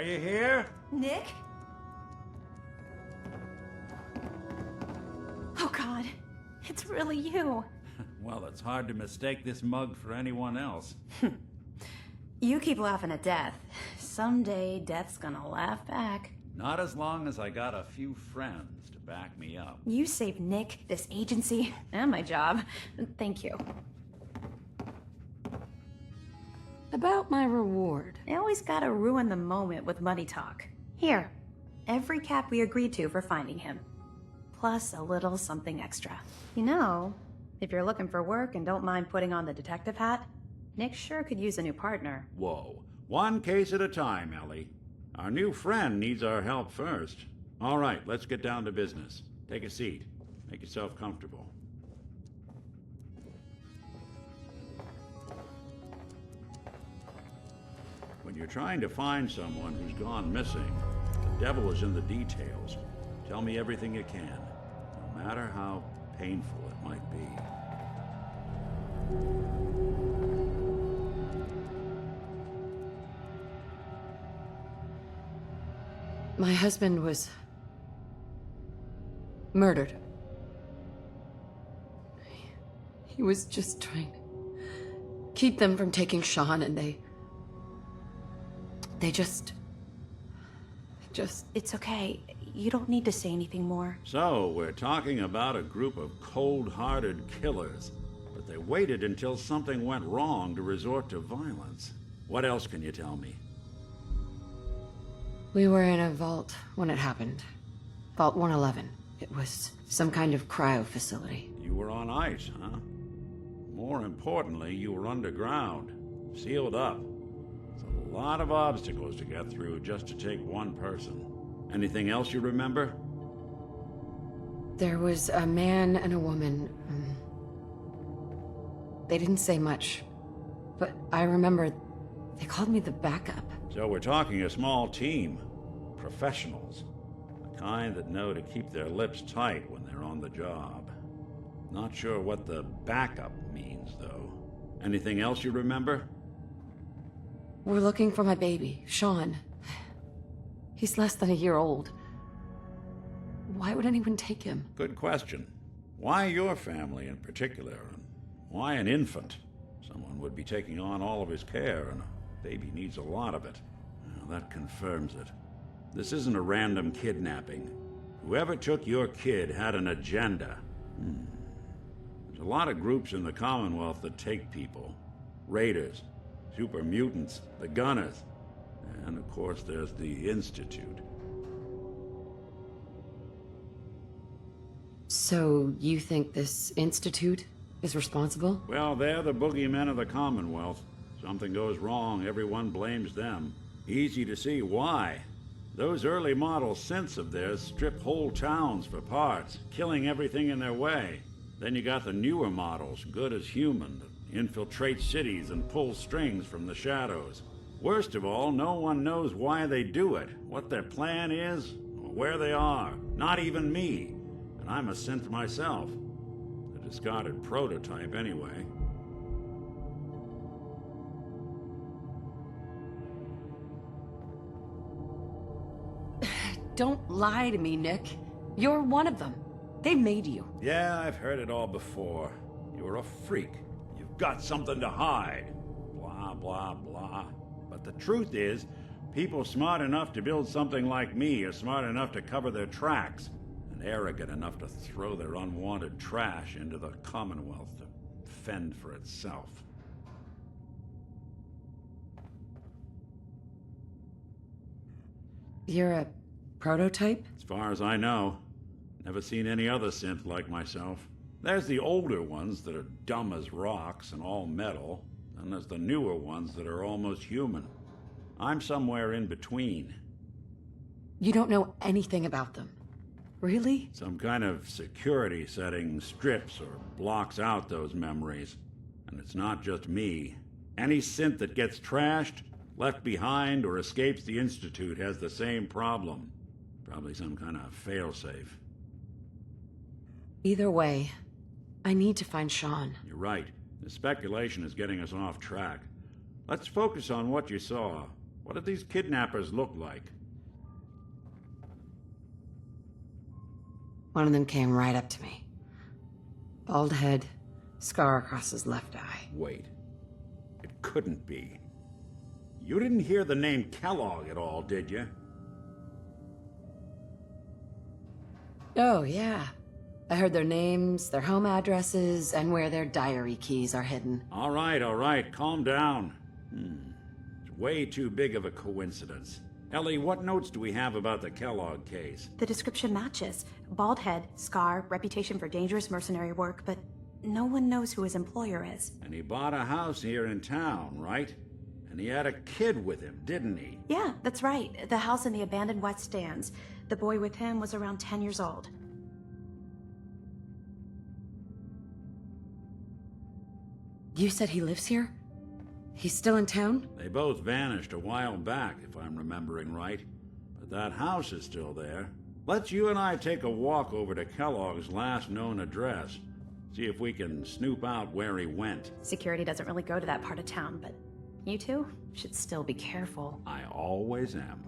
Are you here? Nick? Oh God, it's really you. Well, it's hard to mistake this mug for anyone else. You keep laughing at death. Someday, death's gonna laugh back. Not as long as I got a few friends to back me up. You saved Nick, this agency, and my job. Thank you. About my reward. I always gotta ruin the moment with money talk. Here, every cap we agreed to for finding him. Plus a little something extra. You know, if you're looking for work and don't mind putting on the detective hat, Nick sure could use a new partner. Whoa. One case at a time, Ellie. Our new friend needs our help first. All right, let's get down to business. Take a seat. Make yourself comfortable. When you're trying to find someone who's gone missing, the devil is in the details. Tell me everything you can, no matter how painful it might be. My husband was murdered. He was just trying to keep them from taking Sean, and they just... It's okay. You don't need to say anything more. So, we're talking about a group of cold-hearted killers, but they waited until something went wrong to resort to violence. What else can you tell me? We were in a vault when it happened. Vault 111. It was some kind of cryo facility. You were on ice, huh? More importantly, you were underground, sealed up. It's a lot of obstacles to get through just to take one person. Anything else you remember? There was a man and a woman. They didn't say much, but I remember they called me the backup. So we're talking a small team. Professionals. The kind that know to keep their lips tight when they're on the job. Not sure what the backup means, though. Anything else you remember? We're looking for my baby, Sean. He's less than a year old. Why would anyone take him? Good question. Why your family in particular? And why an infant? Someone would be taking on all of his care, and a baby needs a lot of it. Well, that confirms it. This isn't a random kidnapping. Whoever took your kid had an agenda. There's a lot of groups in the Commonwealth that take people. Raiders, super mutants, the Gunners, and of course there's the Institute. So you think this institute is responsible? Well, they're the boogeymen of the Commonwealth. Something goes wrong, everyone blames them. Easy to see why. Those early model synths of theirs strip whole towns for parts, killing everything in their way. Then you got the newer models, good as human, that infiltrate cities and pull strings from the shadows. Worst of all, no one knows why they do it, what their plan is, or where they are. Not even me. And I'm a synth myself. A discarded prototype anyway. Don't lie to me, Nick. You're one of them. They made you. Yeah, I've heard it all before. You're a freak. You've got something to hide. Blah, blah, blah. But the truth is, people smart enough to build something like me are smart enough to cover their tracks, and arrogant enough to throw their unwanted trash into the Commonwealth to fend for itself. You're a prototype? As far as I know, never seen any other synth like myself. There's the older ones that are dumb as rocks and all metal, and there's the newer ones that are almost human. I'm somewhere in between. You don't know anything about them. Really? Some kind of security setting strips or blocks out those memories. And it's not just me. Any synth that gets trashed, left behind, or escapes the Institute has the same problem. Probably some kind of failsafe. Either way, I need to find Sean. You're right. The speculation is getting us off track. Let's focus on what you saw. What did these kidnappers look like? One of them came right up to me. Bald head, scar across his left eye. Wait. It couldn't be. You didn't hear the name Kellogg at all, did you? Oh, yeah. I heard their names, their home addresses, and where their diary keys are hidden. All right, calm down. It's way too big of a coincidence. Ellie, what notes do we have about the Kellogg case? The description matches. Bald head, scar, reputation for dangerous mercenary work, but no one knows who his employer is. And he bought a house here in town, right? And he had a kid with him, didn't he? Yeah, that's right. The house in the abandoned West Stands. The boy with him was around 10 years old. You said he lives here? He's still in town? They both vanished a while back, if I'm remembering right. But that house is still there. Let's you and I take a walk over to Kellogg's last known address. See if we can snoop out where he went. Security doesn't really go to that part of town, but you two should still be careful. I always am.